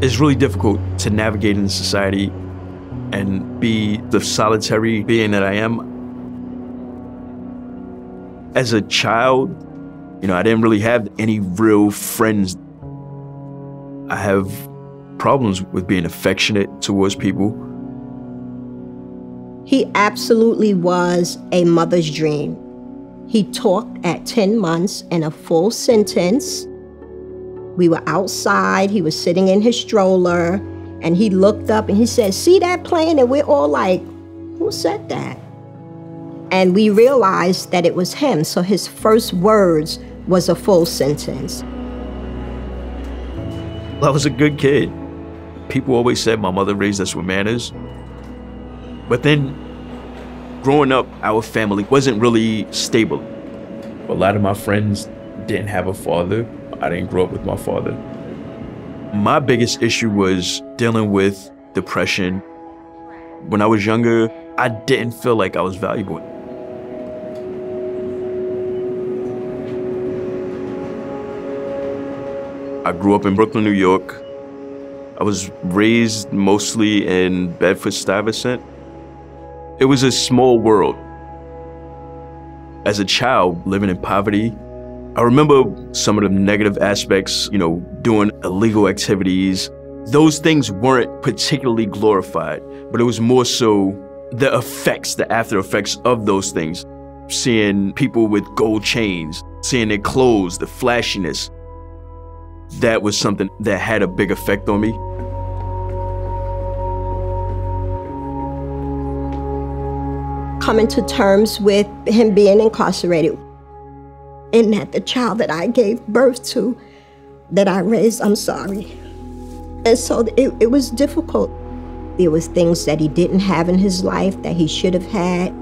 It's really difficult to navigate in society and be the solitary being that I am. As a child, I didn't really have any real friends. I have problems with being affectionate towards people. He absolutely was a mother's dream. He talked at 10 months in a full sentence. We were outside, he was sitting in his stroller, and he looked up and he said, "See that plane?" And we're all like, "Who said that?" And we realized that it was him, so his first words was a full sentence. I was a good kid. People always said my mother raised us with manners. But then, growing up, our family wasn't really stable. A lot of my friends didn't have a father. I didn't grow up with my father. My biggest issue was dealing with depression. When I was younger, I didn't feel like I was valuable. I grew up in Brooklyn, New York. I was raised mostly in Bedford-Stuyvesant. It was a small world. As a child living in poverty, I remember some of the negative aspects, doing illegal activities. Those things weren't particularly glorified, but it was more so the effects, the after effects of those things. Seeing people with gold chains, seeing their clothes, the flashiness. That was something that had a big effect on me. Coming to terms with him being incarcerated, and that the child that I gave birth to, that I raised, I'm sorry. And so it was difficult. There was things that he didn't have in his life that he should have had.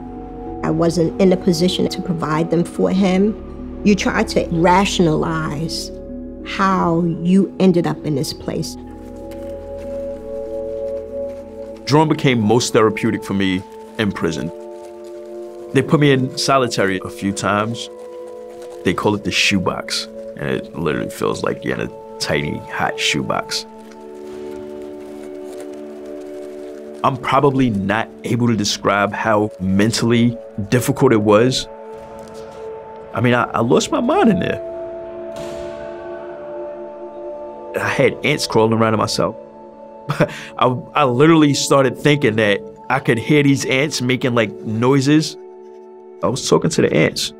I wasn't in a position to provide them for him. You try to rationalize how you ended up in this place. Drawing became most therapeutic for me in prison. They put me in solitary a few times. They call it the shoebox, and it literally feels like you're in a tiny, hot shoebox. I'm probably not able to describe how mentally difficult it was. I mean, I lost my mind in there. I had ants crawling around in myself. I literally started thinking that I could hear these ants making like noises. I was talking to the ants.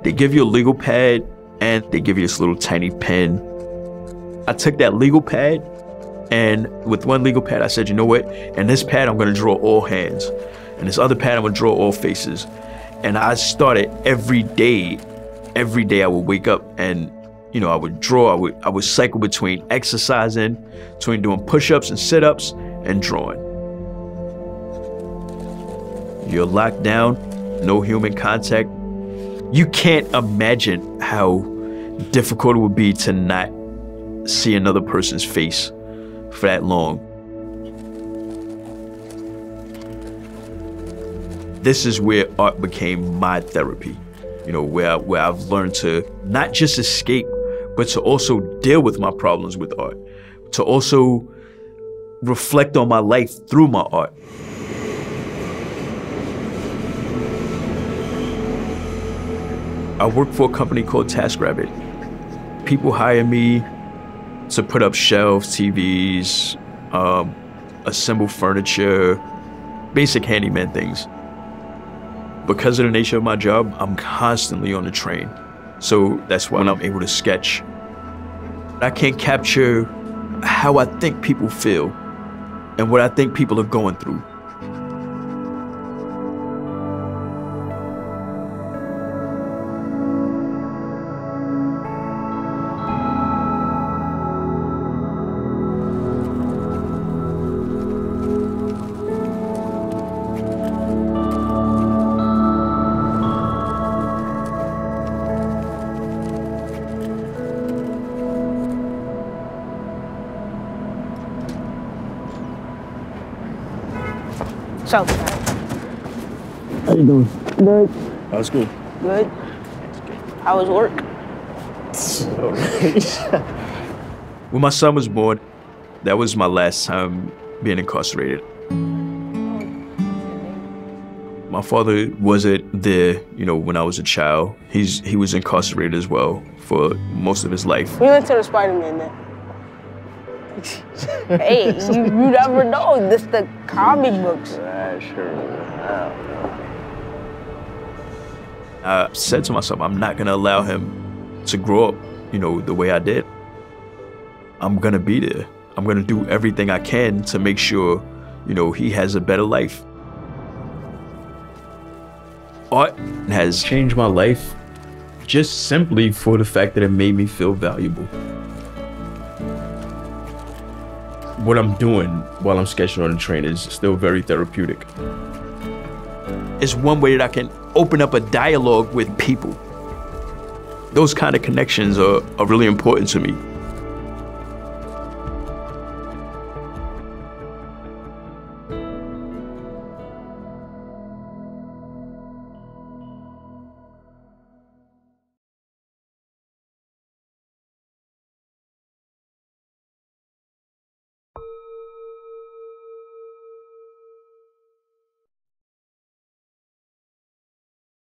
They give you a legal pad and they give you this little tiny pen. I took that legal pad, and with one legal pad I said, you know what? In this pad I'm gonna draw all hands. And this other pad I'm gonna draw all faces. And I started every day I would wake up and I would draw, I would cycle between exercising, between doing push-ups and sit-ups and drawing. You're locked down, no human contact. You can't imagine how difficult it would be to not see another person's face for that long. This is where art became my therapy, where I've learned to not just escape, but to also deal with my problems with art, to also reflect on my life through my art. I work for a company called TaskRabbit. People hire me to put up shelves, TVs, assemble furniture, basic handyman things. Because of the nature of my job, I'm constantly on the train. So that's why I'm able to sketch. I can't capture how I think people feel and what I think people are going through. So, How you doing? good. How's school? Good. How was work? When my son was born, that was my last time being incarcerated. My father wasn't there, when I was a child. He was incarcerated as well for most of his life. We went to the Spider-Man then. Hey, you never know. This the comic books. I said to myself, I'm not gonna allow him to grow up, the way I did. I'm gonna be there. I'm gonna do everything I can to make sure, he has a better life. Art has changed my life just simply for the fact that it made me feel valuable. What I'm doing while I'm sketching on the train is still very therapeutic. It's one way that I can open up a dialogue with people. Those kind of connections are really important to me.